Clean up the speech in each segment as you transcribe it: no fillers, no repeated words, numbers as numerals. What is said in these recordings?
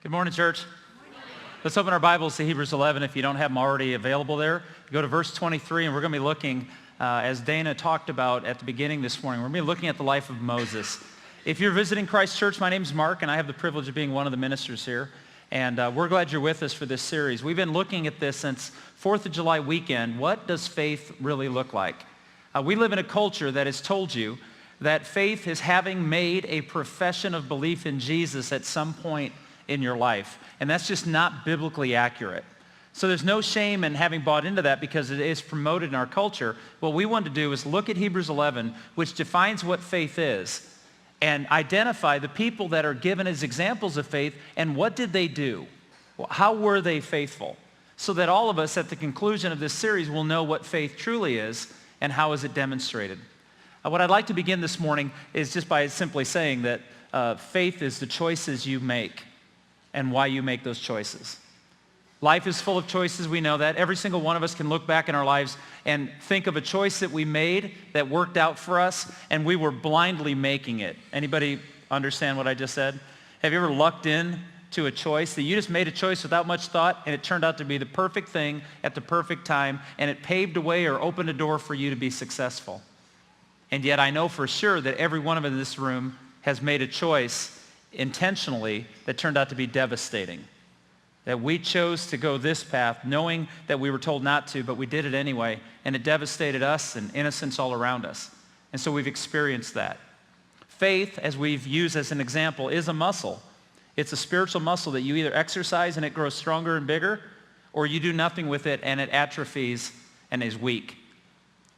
Good morning, church. Let's open our Bibles to Hebrews 11 if you don't have them already available there. Go to verse 23, and we're going to be looking, as Dana talked about at the beginning this morning, we're going to be looking at the life of Moses. If you're visiting Christ Church, my name's Mark, and I have the privilege of being one of the ministers here. And we're glad you're with us for this series. We've been looking at this since 4th of July weekend. What does faith really look like? We live in a culture that has told you that faith is having made a profession of belief in Jesus at some point in your life. And that's just not biblically accurate. So there's no shame in having bought into that because it is promoted in our culture. What we want to do is look at Hebrews 11, which defines what faith is, and identify the people that are given as examples of faith and what did they do? How were they faithful? So that all of us at the conclusion of this series will know what faith truly is and how is it demonstrated. What I'd like to begin this morning is just by simply saying that faith is the choices you make and why you make those choices. Life is full of choices, we know that. Every single one of us can look back in our lives and think of a choice that we made that worked out for us, and we were blindly making it. Anybody understand what I just said? Have you ever lucked in to a choice that you just made a choice without much thought, and it turned out to be the perfect thing at the perfect time, and it paved a way or opened a door for you to be successful? And yet I know for sure that every one of us in this room has made a choice intentionally that turned out to be devastating. That we chose to go this path knowing that we were told not to, but we did it anyway, and it devastated us and innocents all around us. And so we've experienced that. Faith, as we've used as an example, is a muscle. It's a spiritual muscle that you either exercise and it grows stronger and bigger, or you do nothing with it and it atrophies and is weak.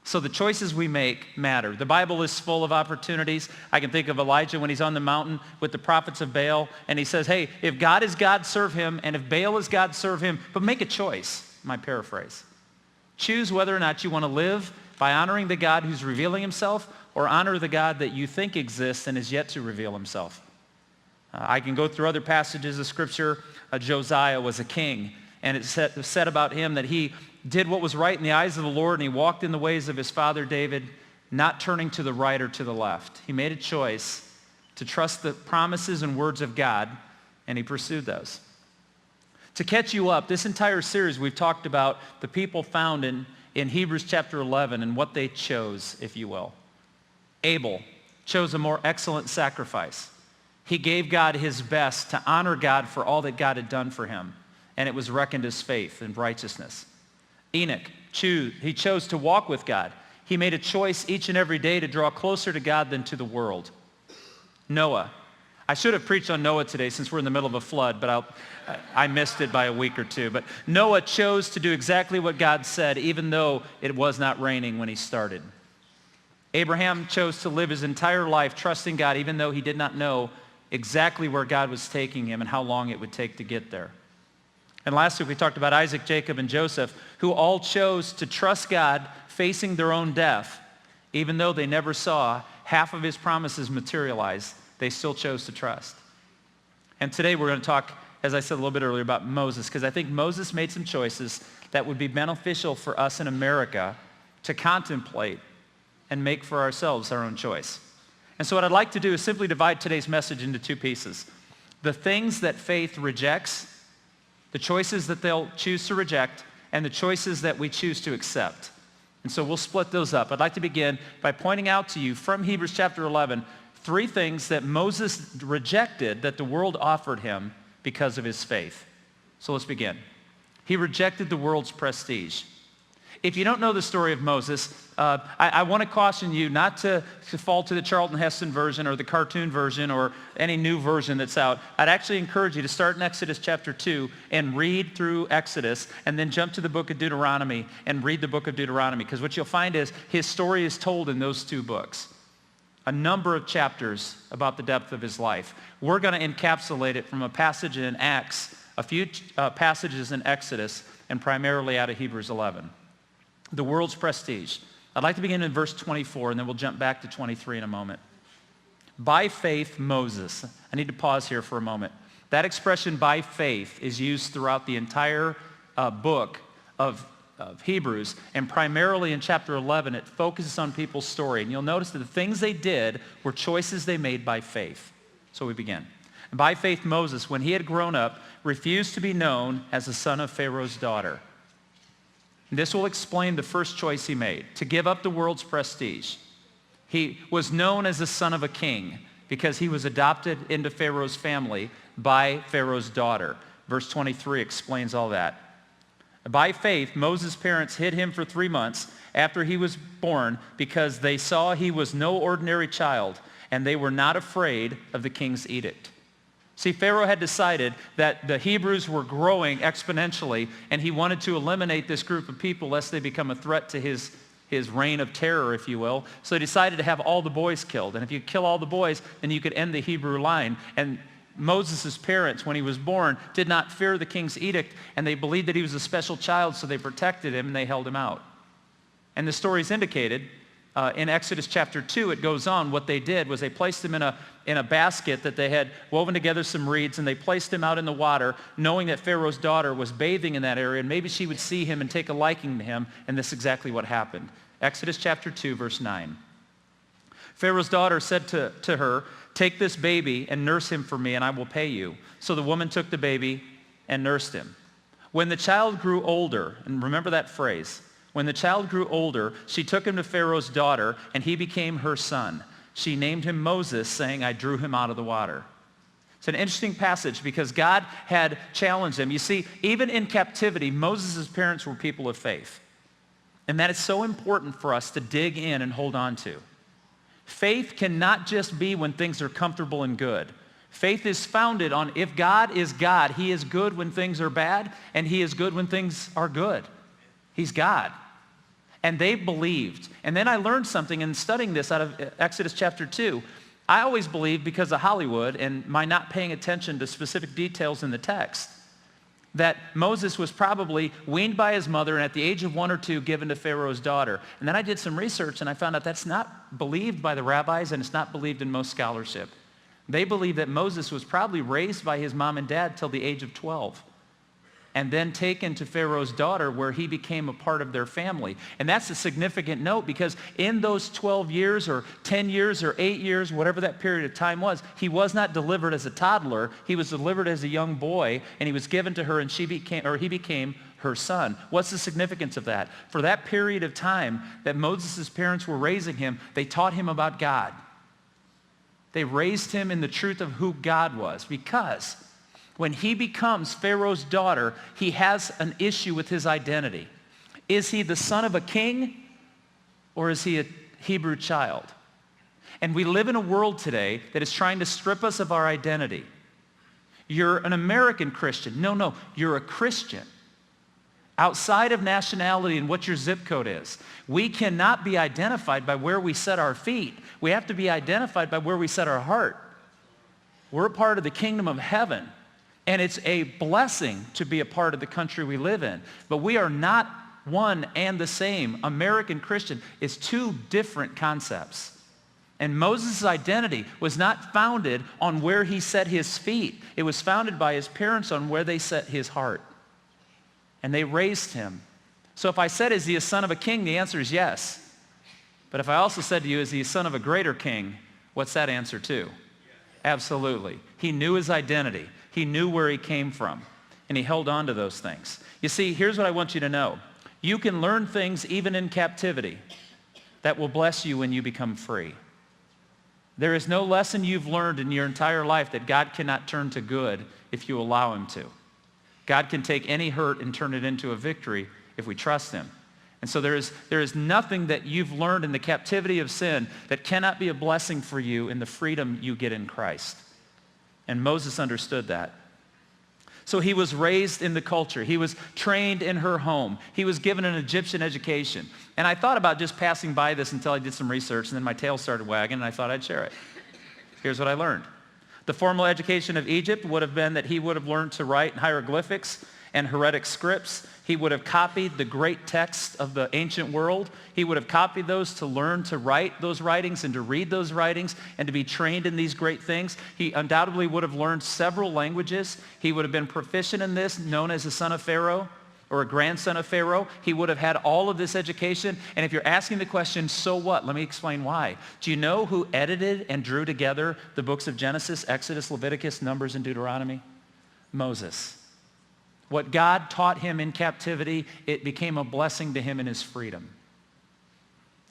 So the choices we make matter. The Bible is full of opportunities. I can think of Elijah when he's on the mountain with the prophets of Baal, and he says, hey, if God is God, serve him, and if Baal is God, serve him. But make a choice, my paraphrase. Choose whether or not you want to live by honoring the God who's revealing himself or honor the God that you think exists and is yet to reveal himself. I can go through other passages of Scripture. Josiah was a king, and it said about him that he did what was right in the eyes of the Lord, and he walked in the ways of his father David, not turning to the right or to the left. He made a choice to trust the promises and words of God, and he pursued those. To catch you up, this entire series we've talked about the people found in Hebrews chapter 11 and what they chose, if you will. Abel chose a more excellent sacrifice. He gave God his best to honor God for all that God had done for him, and it was reckoned as faith and righteousness. Enoch, he chose to walk with God. He made a choice each and every day to draw closer to God than to the world. Noah. I should have preached on Noah today since we're in the middle of a flood, but I missed it by a week or two. But Noah chose to do exactly what God said, even though it was not raining when he started. Abraham chose to live his entire life trusting God, even though he did not know exactly where God was taking him and how long it would take to get there. And last week we talked about Isaac, Jacob, and Joseph, who all chose to trust God facing their own death. Even though they never saw half of his promises materialize, they still chose to trust. And today we're going to talk, as I said a little bit earlier, about Moses, because I think Moses made some choices that would be beneficial for us in America to contemplate and make for ourselves our own choice. And so what I'd like to do is simply divide today's message into two pieces. The things that faith rejects, the choices that they'll choose to reject, and the choices that we choose to accept. And so we'll split those up. I'd like to begin by pointing out to you from Hebrews chapter 11, 3 things that Moses rejected that the world offered him because of his faith. So let's begin. He rejected the world's prestige. If you don't know the story of Moses, I want to caution you not to fall to the Charlton Heston version or the cartoon version or any new version that's out. I'd actually encourage you to start in Exodus chapter 2 and read through Exodus and then jump to the book of Deuteronomy and read the book of Deuteronomy, because what you'll find is his story is told in those 2 books. A number of chapters about the depth of his life. We're going to encapsulate it from a passage in Acts, a few passages in Exodus, and primarily out of Hebrews 11. The world's prestige. I'd like to begin in verse 24, and then we'll jump back to 23 in a moment. By faith, Moses. I need to pause here for a moment. That expression, by faith, is used throughout the entire book of Hebrews, and primarily in chapter 11, it focuses on people's story. And you'll notice that the things they did were choices they made by faith. So we begin. By faith, Moses, when he had grown up, refused to be known as the son of Pharaoh's daughter. And this will explain the first choice he made, to give up the world's prestige. He was known as the son of a king because he was adopted into Pharaoh's family by Pharaoh's daughter. Verse 23 explains all that. By faith, Moses' parents hid him for 3 months after he was born because they saw he was no ordinary child, and they were not afraid of the king's edict. See, Pharaoh had decided that the Hebrews were growing exponentially, and he wanted to eliminate this group of people lest they become a threat to his reign of terror, if you will. So he decided to have all the boys killed. And if you kill all the boys, then you could end the Hebrew line. And Moses' parents, when he was born, did not fear the king's edict, and they believed that he was a special child, so they protected him and they held him out. And the story is indicated in Exodus chapter 2. It goes on. What they did was they placed him in a basket that they had woven together some reeds, and they placed him out in the water, knowing that Pharaoh's daughter was bathing in that area, and maybe she would see him and take a liking to him, and this is exactly what happened. Exodus chapter 2, verse 9. Pharaoh's daughter said to her, "Take this baby and nurse him for me, and I will pay you." So the woman took the baby and nursed him. When the child grew older, and remember that phrase, when the child grew older, she took him to Pharaoh's daughter, and he became her son. She named him Moses, saying, "I drew him out of the water." It's an interesting passage because God had challenged him. You see, even in captivity, Moses' parents were people of faith. And that is so important for us to dig in and hold on to. Faith cannot just be when things are comfortable and good. Faith is founded on if God is God, he is good when things are bad, and he is good when things are good. He's God. And they believed. And then I learned something in studying this out of Exodus chapter 2. I always believed, because of Hollywood and my not paying attention to specific details in the text, that Moses was probably weaned by his mother and at the age of 1 or 2 given to Pharaoh's daughter. And then I did some research and I found out that's not believed by the rabbis, and it's not believed in most scholarship. They believe that Moses was probably raised by his mom and dad till the age of 12. And then taken to Pharaoh's daughter, where he became a part of their family. And that's a significant note, because in those 12 years or 10 years or 8 years, whatever that period of time was, he was not delivered as a toddler. He was delivered as a young boy, and he was given to her, and he became her son. What's the significance of that? For that period of time that Moses' parents were raising him, they taught him about God. They raised him in the truth of who God was, because when he becomes Pharaoh's daughter, he has an issue with his identity. Is he the son of a king, or is he a Hebrew child? And we live in a world today that is trying to strip us of our identity. You're an American Christian. No, you're a Christian. Outside of nationality and what your zip code is. We cannot be identified by where we set our feet. We have to be identified by where we set our heart. We're a part of the kingdom of heaven. And it's a blessing to be a part of the country we live in. But we are not one and the same. American Christian is two different concepts. And Moses' identity was not founded on where he set his feet. It was founded by his parents on where they set his heart. And they raised him. So if I said, is he a son of a king? The answer is yes. But if I also said to you, is he a son of a greater king? What's that answer too? Absolutely. He knew his identity. He knew where he came from, and he held on to those things. You see, here's what I want you to know. You can learn things even in captivity that will bless you when you become free. There is no lesson you've learned in your entire life that God cannot turn to good if you allow him to. God can take any hurt and turn it into a victory if we trust him. And so there is nothing that you've learned in the captivity of sin that cannot be a blessing for you in the freedom you get in Christ. And Moses understood that. So he was raised in the culture. He was trained in her home. He was given an Egyptian education. And I thought about just passing by this until I did some research, and then my tail started wagging, and I thought I'd share it. Here's what I learned. The formal education of Egypt would have been that he would have learned to write hieroglyphics and hieratic scripts. He would have copied the great texts of the ancient world. He would have copied those to learn to write those writings and to read those writings and to be trained in these great things. He undoubtedly would have learned several languages. He would have been proficient in this, known as the son of Pharaoh. or a grandson of Pharaoh, he would have had all of this education. And if you're asking the question, so what? Let me explain why. Do you know who edited and drew together the books of Genesis, Exodus, Leviticus, Numbers, and Deuteronomy? Moses. What God taught him in captivity, it became a blessing to him in his freedom.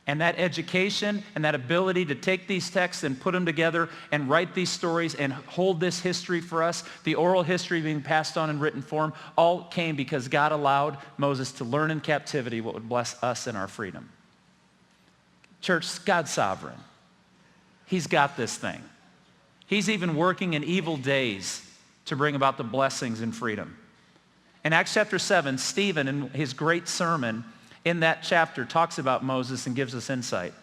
And that education and that ability to take these texts and put them together and write these stories and hold this history for us, the oral history being passed on in written form, all came because God allowed Moses to learn in captivity what would bless us in our freedom. Church, God's sovereign. He's got this thing. He's even working in evil days to bring about the blessings and freedom. In Acts chapter 7, Stephen, in his great sermon, in that chapter, talks about Moses and gives us insight.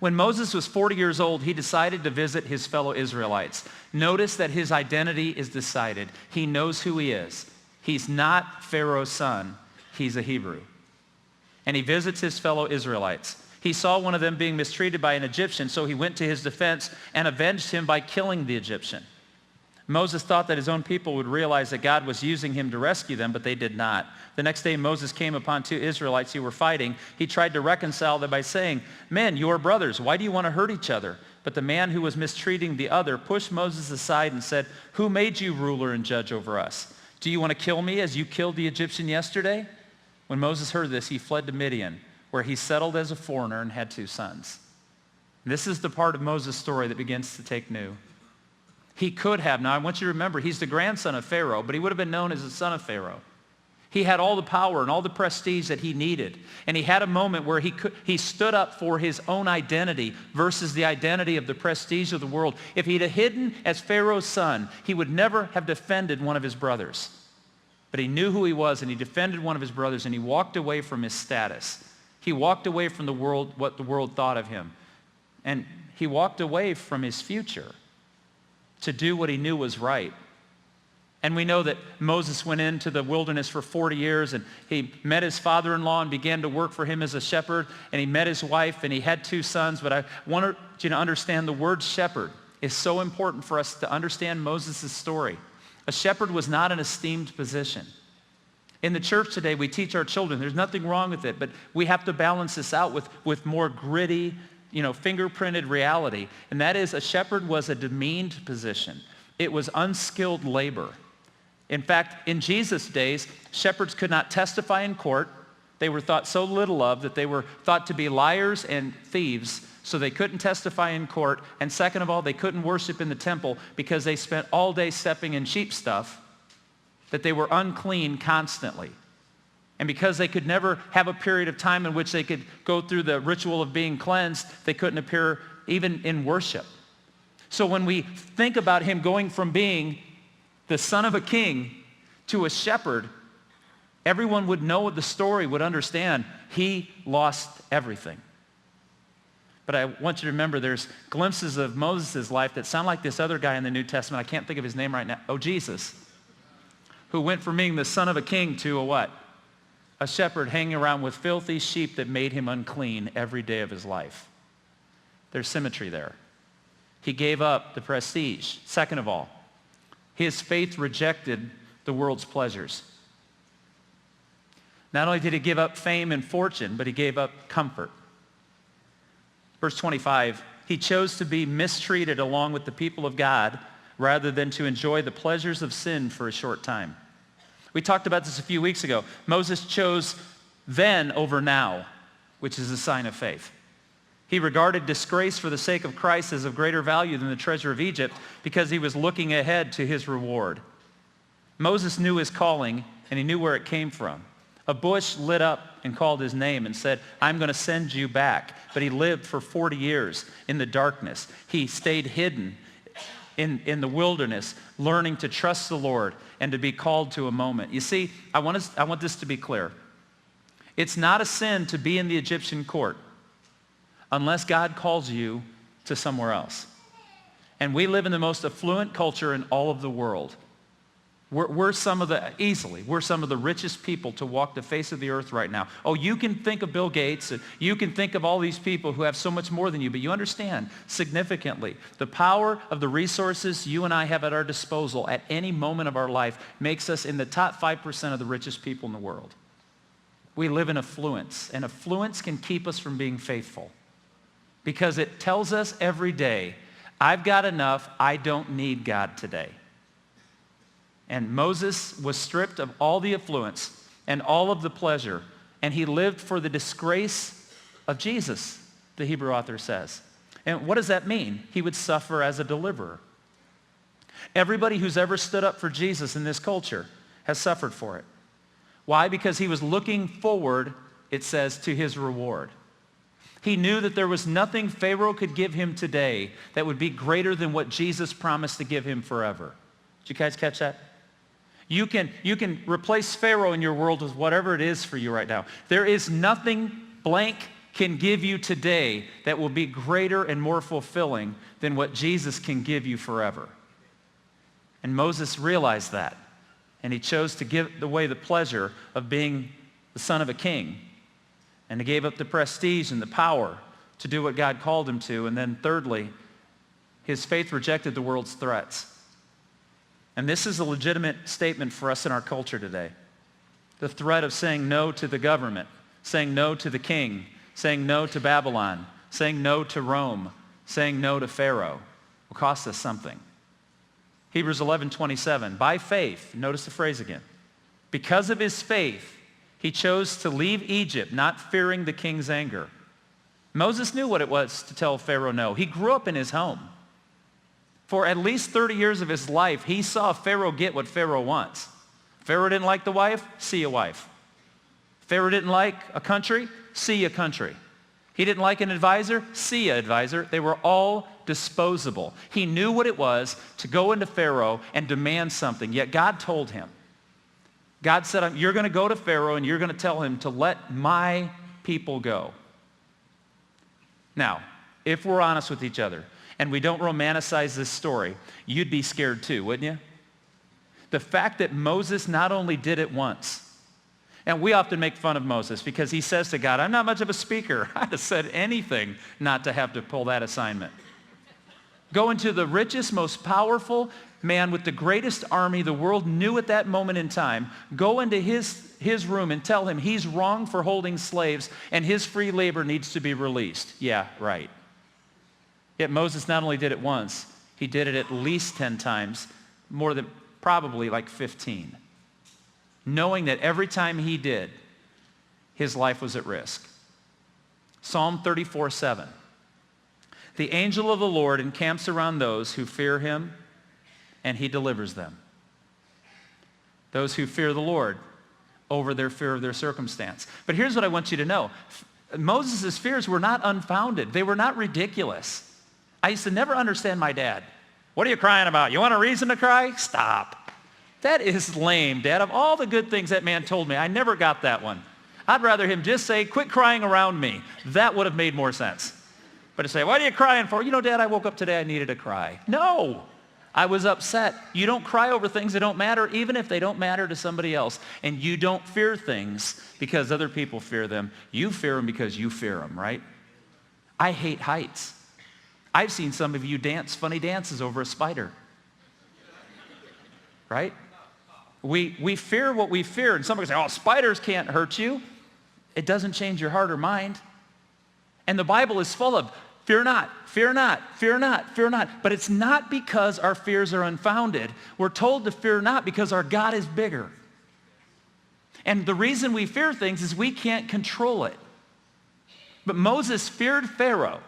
When Moses was 40 years old, he decided to visit his fellow Israelites. Notice that his identity is decided. He knows who he is. He's not Pharaoh's son. He's a Hebrew. And he visits his fellow Israelites. He saw one of them being mistreated by an Egyptian, so he went to his defense and avenged him by killing the Egyptian. Moses thought that his own people would realize that God was using him to rescue them, but they did not. The next day, Moses came upon two Israelites who were fighting. He tried to reconcile them by saying, "Men, you are brothers. Why do you want to hurt each other?" But the man who was mistreating the other pushed Moses aside and said, "Who made you ruler and judge over us? Do you want to kill me as you killed the Egyptian yesterday?" When Moses heard this, he fled to Midian, where he settled as a foreigner and had 2 sons. This is the part of Moses' story that begins to take new. He could have. Now, I want you to remember, he's the grandson of Pharaoh, but he would have been known as the son of Pharaoh. He had all the power and all the prestige that he needed. And he had a moment where he stood up for his own identity versus the identity of the prestige of the world. If he'd have hidden as Pharaoh's son, he would never have defended one of his brothers. But he knew who he was, and he defended one of his brothers, and he walked away from his status. He walked away from the world, what the world thought of him. And he walked away from his future to do what he knew was right. And we know that Moses went into the wilderness for 40 years, and he met his father-in-law and began to work for him as a shepherd, and he met his wife, and he had 2 sons. But I want you to understand the word shepherd is so important for us to understand Moses' story. A shepherd was not an esteemed position. In the church today, we teach our children, there's nothing wrong with it, but we have to balance this out with more gritty, fingerprinted reality. And that is, a shepherd was a demeaned position. It was unskilled labor. In fact, in Jesus' days, shepherds could not testify in court. They were thought so little of that they were thought to be liars and thieves, so they couldn't testify in court. And second of all, they couldn't worship in the temple because they spent all day stepping in sheep stuff, that they were unclean constantly. And because they could never have a period of time in which they could go through the ritual of being cleansed, they couldn't appear even in worship. So when we think about him going from being the son of a king to a shepherd, everyone would know the story, would understand he lost everything. But I want you to remember there's glimpses of Moses' life that sound like this other guy in the New Testament. I can't think of his name right now. Oh, Jesus, who went from being the son of a king to a what? A shepherd hanging around with filthy sheep that made him unclean every day of his life. There's symmetry there. He gave up the prestige. Second of all, his faith rejected the world's pleasures. Not only did he give up fame and fortune, but he gave up comfort. Verse 25, he chose to be mistreated along with the people of God rather than to enjoy the pleasures of sin for a short time. We talked about this a few weeks ago. Moses chose then over now, which is a sign of faith. He regarded disgrace for the sake of Christ as of greater value than the treasure of Egypt because he was looking ahead to his reward. Moses knew his calling, and he knew where it came from. A bush lit up and called his name and said, "I'm going to send you back." But he lived for 40 years in the darkness. He stayed hidden in the wilderness, learning to trust the Lord and to be called to a moment. You see, I want this to be clear. It's not a sin to be in the Egyptian court unless God calls you to somewhere else. And we live in the most affluent culture in all of the world. We're some of the richest people to walk the face of the earth right now. Oh, you can think of Bill Gates, you can think of all these people who have so much more than you, but you understand significantly the power of the resources you and I have at our disposal at any moment of our life makes us in the top 5% of the richest people in the world. We live in affluence, and affluence can keep us from being faithful because it tells us every day, I've got enough, I don't need God today. And Moses was stripped of all the affluence and all of the pleasure, and he lived for the disgrace of Jesus, the Hebrew author says. And what does that mean? He would suffer as a deliverer. Everybody who's ever stood up for Jesus in this culture has suffered for it. Why? Because he was looking forward, it says, to his reward. He knew that there was nothing Pharaoh could give him today that would be greater than what Jesus promised to give him forever. Did you guys catch that? You can replace Pharaoh in your world with whatever it is for you right now. There is nothing blank can give you today that will be greater and more fulfilling than what Jesus can give you forever. And Moses realized that, and he chose to give away the pleasure of being the son of a king, and he gave up the prestige and the power to do what God called him to. And then thirdly, his faith rejected the world's threats. And this is a legitimate statement for us in our culture today. The threat of saying no to the government, saying no to the king, saying no to Babylon, saying no to Rome, saying no to Pharaoh will cost us something. Hebrews 11:27, by faith, notice the phrase again, because of his faith, he chose to leave Egypt, not fearing the king's anger. Moses knew what it was to tell Pharaoh no. He grew up in his home. For at least 30 years of his life, he saw Pharaoh get what Pharaoh wants. Pharaoh didn't like the wife, see a wife. Pharaoh didn't like a country, see a country. He didn't like an advisor, see an advisor. They were all disposable. He knew what it was to go into Pharaoh and demand something, yet God told him. God said, you're going to go to Pharaoh and you're going to tell him to let my people go. Now, if we're honest with each other, and we don't romanticize this story, you'd be scared too, wouldn't you? The fact that Moses not only did it once, and we often make fun of Moses because he says to God, I'm not much of a speaker. I'd have said anything not to have to pull that assignment. Go into the richest, most powerful man with the greatest army the world knew at that moment in time. Go into his room and tell him he's wrong for holding slaves and his free labor needs to be released. Yeah, right. Yet Moses not only did it once, he did it at least 10 times, more than probably like 15. Knowing that every time he did, his life was at risk. Psalm 34:7. The angel of the Lord encamps around those who fear him, and he delivers them. Those who fear the Lord over their fear of their circumstance. But here's what I want you to know. Moses' fears were not unfounded. They were not ridiculous. I used to never understand my dad. What are you crying about? You want a reason to cry? Stop. That is lame, Dad. Of all the good things that man told me, I never got that one. I'd rather him just say, quit crying around me. That would have made more sense. But to say, what are you crying for? You know, Dad, I woke up today, I needed to cry. No, I was upset. You don't cry over things that don't matter, even if they don't matter to somebody else. And you don't fear things because other people fear them. You fear them because you fear them, right? I hate heights. I've seen some of you dance funny dances over a spider. Right? We fear what we fear. And somebody say, oh, spiders can't hurt you. It doesn't change your heart or mind. And the Bible is full of fear not, fear not, fear not, fear not. But it's not because our fears are unfounded. We're told to fear not because our God is bigger. And the reason we fear things is we can't control it. But Moses feared Pharaoh.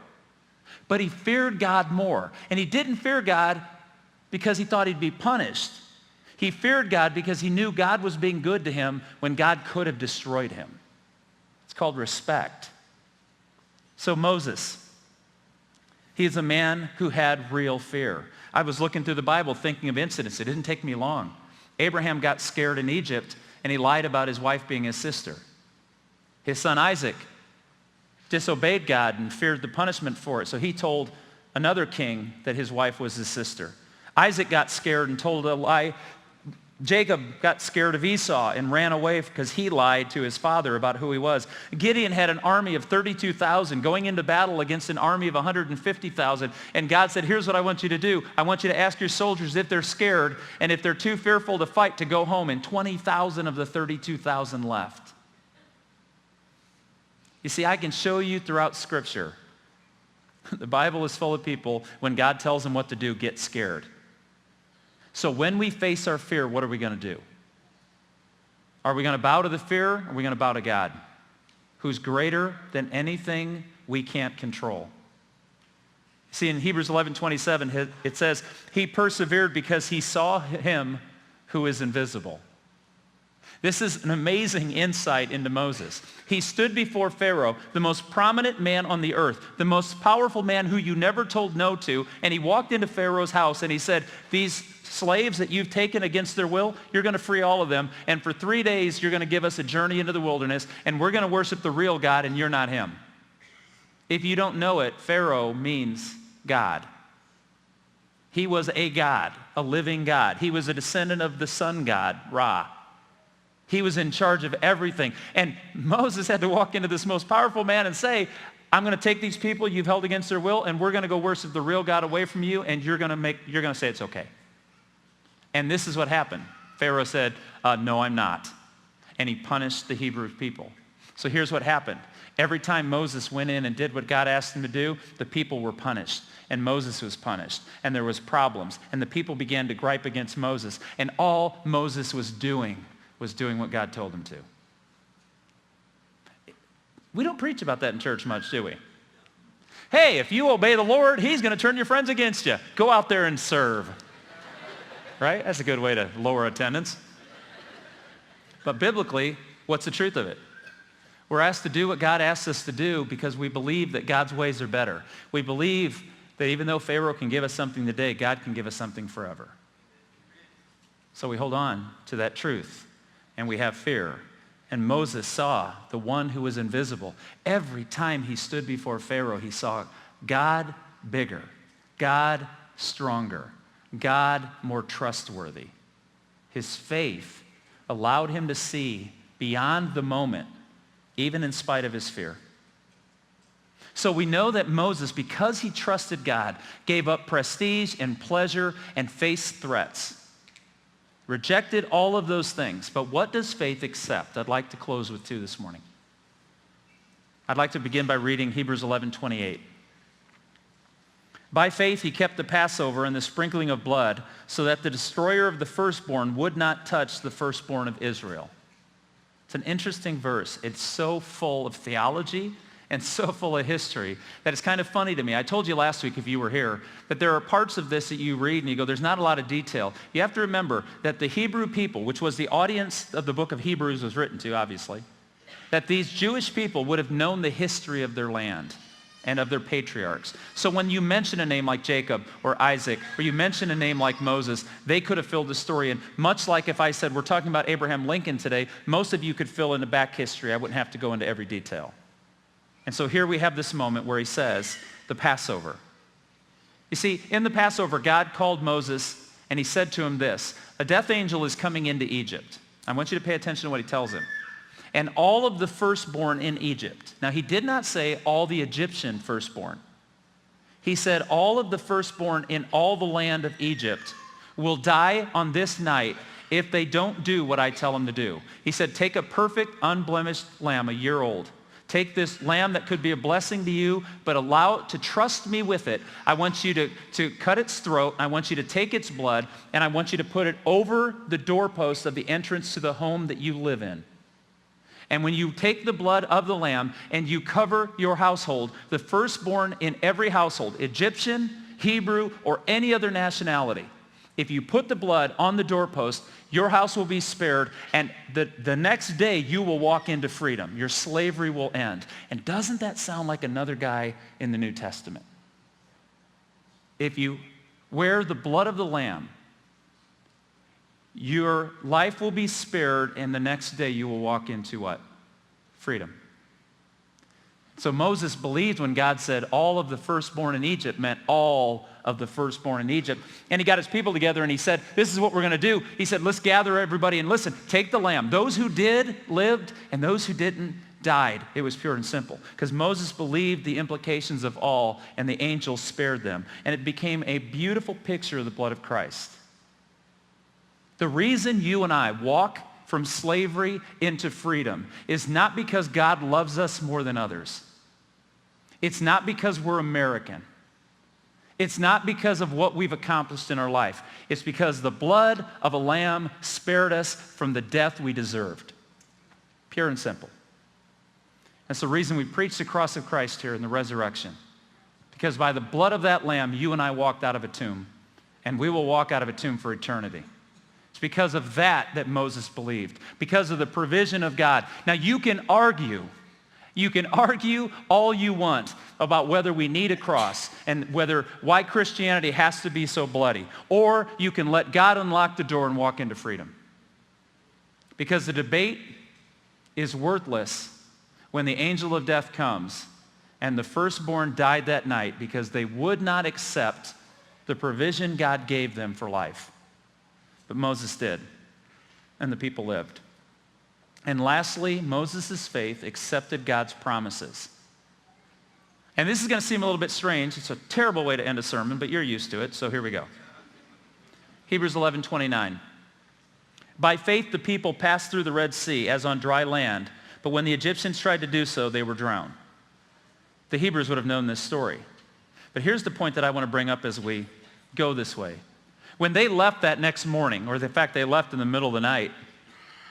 But he feared God more. And he didn't fear God because he thought he'd be punished. He feared God because he knew God was being good to him when God could have destroyed him. It's called respect. So Moses, he is a man who had real fear. I was looking through the Bible thinking of incidents. It didn't take me long. Abraham got scared in Egypt and he lied about his wife being his sister. His son Isaac disobeyed God and feared the punishment for it. So he told another king that his wife was his sister. Isaac got scared and told a lie Jacob got scared of Esau and ran away because he lied to his father about who he was. Gideon had an army of 32,000 going into battle against an army of 150,000. And God said, here's what I want you to do. I want you to ask your soldiers if they're scared, and if they're too fearful to fight, to go home. And 20,000 of the 32,000 left. You see, I can show you throughout Scripture, the Bible is full of people, when God tells them what to do, get scared. So when we face our fear, what are we going to do? Are we going to bow to the fear, or are we going to bow to God, who's greater than anything we can't control? See, in Hebrews 11:27, it says, he persevered because he saw him who is invisible. This is an amazing insight into Moses. He stood before Pharaoh, the most prominent man on the earth, the most powerful man who you never told no to, and he walked into Pharaoh's house and he said, these slaves that you've taken against their will, you're going to free all of them, and for 3 days you're going to give us a journey into the wilderness, and we're going to worship the real God, and you're not him. If you don't know it, Pharaoh means God. He was a God, a living God. He was a descendant of the sun god, Ra. He was in charge of everything. And Moses had to walk into this most powerful man and say, I'm going to take these people you've held against their will, and we're going to go worship the real God away from you, and you're going to say it's okay. And this is what happened. Pharaoh said, no, I'm not. And he punished the Hebrew people. So here's what happened. Every time Moses went in and did what God asked him to do, the people were punished. And Moses was punished. And there was problems. And the people began to gripe against Moses. And all Moses was doing what God told him to. We don't preach about that in church much, do we? Hey, if you obey the Lord, he's going to turn your friends against you. Go out there and serve. Right? That's a good way to lower attendance. But biblically, what's the truth of it? We're asked to do what God asks us to do because we believe that God's ways are better. We believe that even though Pharaoh can give us something today, God can give us something forever. So we hold on to that truth. And we have fear. And Moses saw the one who was invisible. Every time he stood before Pharaoh, he saw God bigger, God stronger, God more trustworthy. His faith allowed him to see beyond the moment, even in spite of his fear. So we know that Moses, because he trusted God, gave up prestige and pleasure and faced threats. Rejected all of those things. But what does faith accept? I'd like to close with 2 this morning. I'd like to begin by reading Hebrews 11:28. By faith he kept the Passover and the sprinkling of blood so that the destroyer of the firstborn would not touch the firstborn of Israel. It's an interesting verse. It's so full of theology and so full of history that it's kind of funny to me. I told you last week, if you were here, that there are parts of this that you read and you go, there's not a lot of detail. You have to remember that the Hebrew people, which was the audience of the book of Hebrews was written to, obviously, that these Jewish people would have known the history of their land and of their patriarchs. So when you mention a name like Jacob or Isaac, or you mention a name like Moses, they could have filled the story in. Much like if I said, we're talking about Abraham Lincoln today, most of you could fill in the back history. I wouldn't have to go into every detail. And so here we have this moment where he says, the Passover. You see, in the Passover, God called Moses and he said to him this, a death angel is coming into Egypt. I want you to pay attention to what he tells him. And all of the firstborn in Egypt. Now, he did not say all the Egyptian firstborn. He said all of the firstborn in all the land of Egypt will die on this night if they don't do what I tell them to do. He said, take a perfect, unblemished lamb, a year old. Take this lamb that could be a blessing to you, but allow it to trust me with it. I want you to cut its throat. I want you to take its blood, and I want you to put it over the doorpost of the entrance to the home that you live in. And when you take the blood of the lamb and you cover your household, the firstborn in every household, Egyptian, Hebrew, or any other nationality, if you put the blood on the doorpost, your house will be spared, and the next day you will walk into freedom. Your slavery will end. And doesn't that sound like another guy in the New Testament? If you wear the blood of the lamb, your life will be spared, and the next day you will walk into what? Freedom. So Moses believed when God said all of the firstborn in Egypt meant all of the firstborn in Egypt. And he got his people together and he said, this is what we're going to do. He said, let's gather everybody and listen, take the lamb. Those who did lived and those who didn't died. It was pure and simple. Because Moses believed the implications of all and the angels spared them. And it became a beautiful picture of the blood of Christ. The reason you and I walk from slavery into freedom is not because God loves us more than others. It's not because we're American. It's not because of what we've accomplished in our life. It's because the blood of a lamb spared us from the death we deserved. Pure and simple. That's the reason we preach the cross of Christ here in the resurrection. Because by the blood of that lamb, you and I walked out of a tomb. And we will walk out of a tomb for eternity. It's because of that Moses believed. Because of the provision of God. Now you can argue all you want about whether we need a cross and why Christianity has to be so bloody. Or you can let God unlock the door and walk into freedom. Because the debate is worthless when the angel of death comes and the firstborn died that night because they would not accept the provision God gave them for life. But Moses did, and the people lived. And lastly, Moses' faith accepted God's promises. And this is going to seem a little bit strange. It's a terrible way to end a sermon, but you're used to it, so here we go. Hebrews 11:29. By faith the people passed through the Red Sea as on dry land, but when the Egyptians tried to do so, they were drowned. The Hebrews would have known this story. But here's the point that I want to bring up as we go this way. When they left that next morning, or in fact they left in the middle of the night,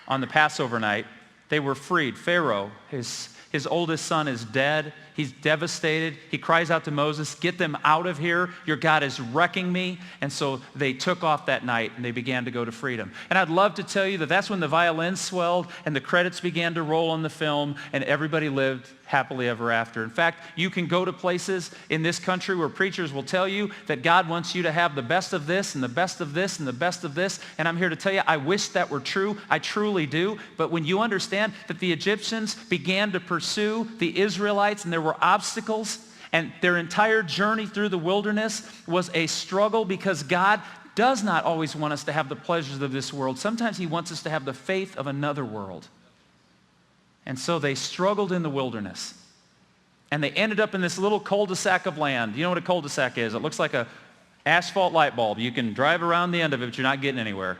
on the Passover night, they were freed. Pharaoh, his oldest son is dead. He's devastated. He cries out to Moses, get them out of here. Your God is wrecking me. And so they took off that night and they began to go to freedom. And I'd love to tell you that that's when the violins swelled and the credits began to roll on the film and everybody lived happily ever after. In fact, you can go to places in this country where preachers will tell you that God wants you to have the best of this and the best of this and the best of this. And I'm here to tell you, I wish that were true. I truly do. But when you understand that the Egyptians began to pursue the Israelites and there were obstacles and their entire journey through the wilderness was a struggle because God does not always want us to have the pleasures of this world. Sometimes he wants us to have the faith of another world. And so they struggled in the wilderness. And they ended up in this little cul-de-sac of land. You know what a cul-de-sac is? It looks like an asphalt light bulb. You can drive around the end of it, but you're not getting anywhere.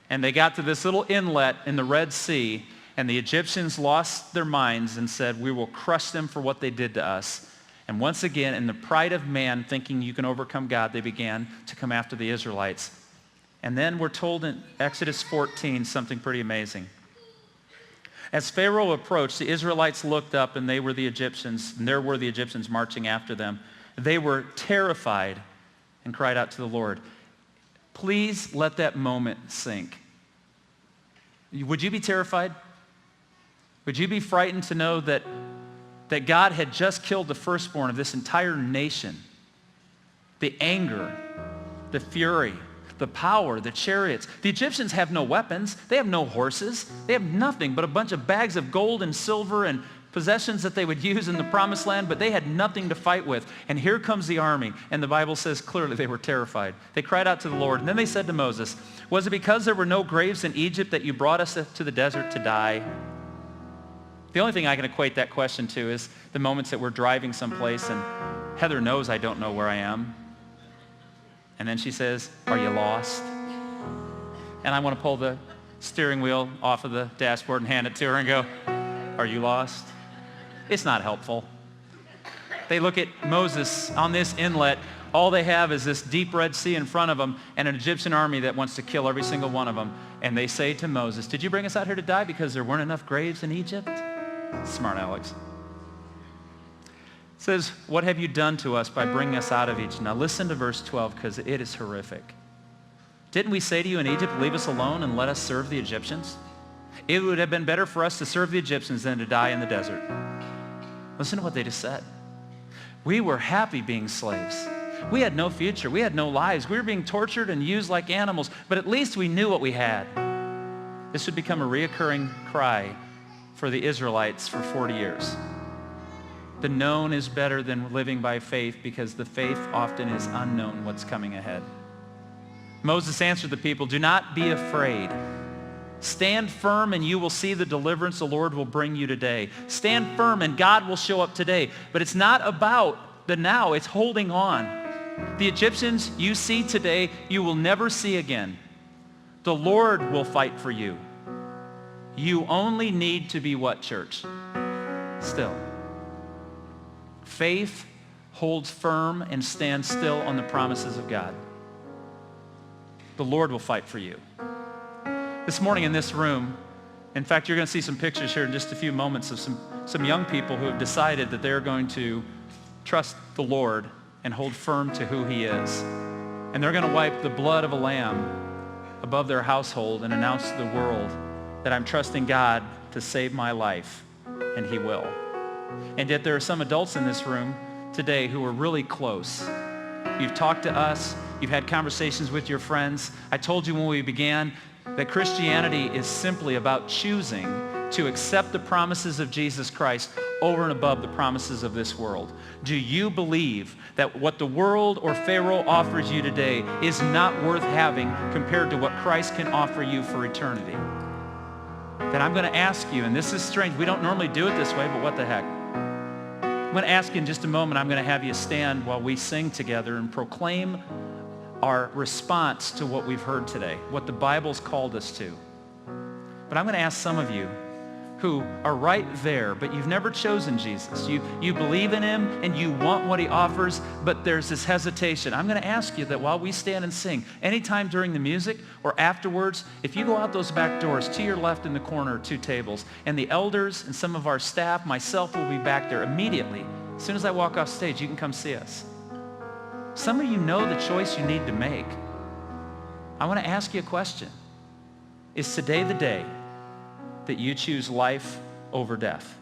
And they got to this little inlet in the Red Sea, and the Egyptians lost their minds and said, we will crush them for what they did to us. And once again, in the pride of man, thinking you can overcome God, they began to come after the Israelites. And then we're told in Exodus 14 something pretty amazing. As Pharaoh approached, the Israelites looked up and they were the Egyptians, and there were the Egyptians marching after them. They were terrified and cried out to the Lord. Please let that moment sink. Would you be terrified? Would you be frightened to know that God had just killed the firstborn of this entire nation? The anger, the fury, the power, the chariots. The Egyptians have no weapons. They have no horses. They have nothing but a bunch of bags of gold and silver and possessions that they would use in the promised land, but they had nothing to fight with. And here comes the army, and the Bible says clearly they were terrified. They cried out to the Lord, and then they said to Moses, was it because there were no graves in Egypt that you brought us to the desert to die? The only thing I can equate that question to is the moments that we're driving someplace, and Heather knows I don't know where I am. And then she says, are you lost? And I want to pull the steering wheel off of the dashboard and hand it to her and go, are you lost? It's not helpful. They look at Moses on this inlet. All they have is this deep Red Sea in front of them and an Egyptian army that wants to kill every single one of them. And they say to Moses, did you bring us out here to die because there weren't enough graves in Egypt? Smart Alex. It says, what have you done to us by bringing us out of Egypt? Now listen to verse 12 because it is horrific. Didn't we say to you in Egypt, leave us alone and let us serve the Egyptians? It would have been better for us to serve the Egyptians than to die in the desert. Listen to what they just said. We were happy being slaves. We had no future. We had no lives. We were being tortured and used like animals, but at least we knew what we had. This would become a reoccurring cry for the Israelites for 40 years. The known is better than living by faith because the faith often is unknown what's coming ahead. Moses answered the people, "Do not be afraid. Stand firm and you will see the deliverance the Lord will bring you today." Stand firm and God will show up today. But it's not about the now, it's holding on. The Egyptians you see today, you will never see again. The Lord will fight for you. You only need to be what, church? Still. Faith holds firm and stands still on the promises of God. The Lord will fight for you. This morning in this room, in fact, you're going to see some pictures here in just a few moments of some young people who have decided that they're going to trust the Lord and hold firm to who he is. And they're going to wipe the blood of a lamb above their household and announce to the world that I'm trusting God to save my life, and he will. And yet there are some adults in this room today who are really close. You've talked to us. You've had conversations with your friends. I told you when we began that Christianity is simply about choosing to accept the promises of Jesus Christ over and above the promises of this world. Do you believe that what the world or Pharaoh offers you today is not worth having compared to what Christ can offer you for eternity? Then I'm going to ask you, and this is strange, we don't normally do it this way, but what the heck? I'm going to ask you in just a moment, I'm going to have you stand while we sing together and proclaim our response to what we've heard today, what the Bible's called us to. But I'm going to ask some of you who are right there, but you've never chosen Jesus. You believe in him and you want what he offers, but there's this hesitation. I'm going to ask you that while we stand and sing, anytime during the music or afterwards, if you go out those back doors, to your left in the corner are 2 tables, and the elders and some of our staff, myself, will be back there immediately. As soon as I walk off stage, you can come see us. Some of you know the choice you need to make. I want to ask you a question. Is today the day that you choose life over death?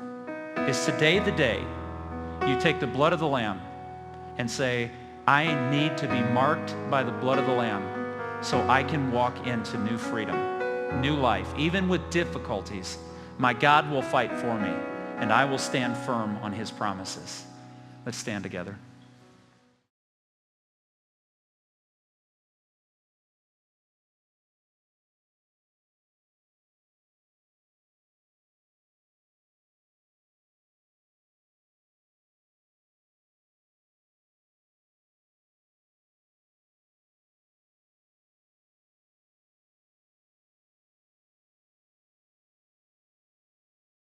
Is today the day you take the blood of the Lamb and say, I need to be marked by the blood of the Lamb so I can walk into new freedom, new life, even with difficulties? My God will fight for me, and I will stand firm on his promises. Let's stand together.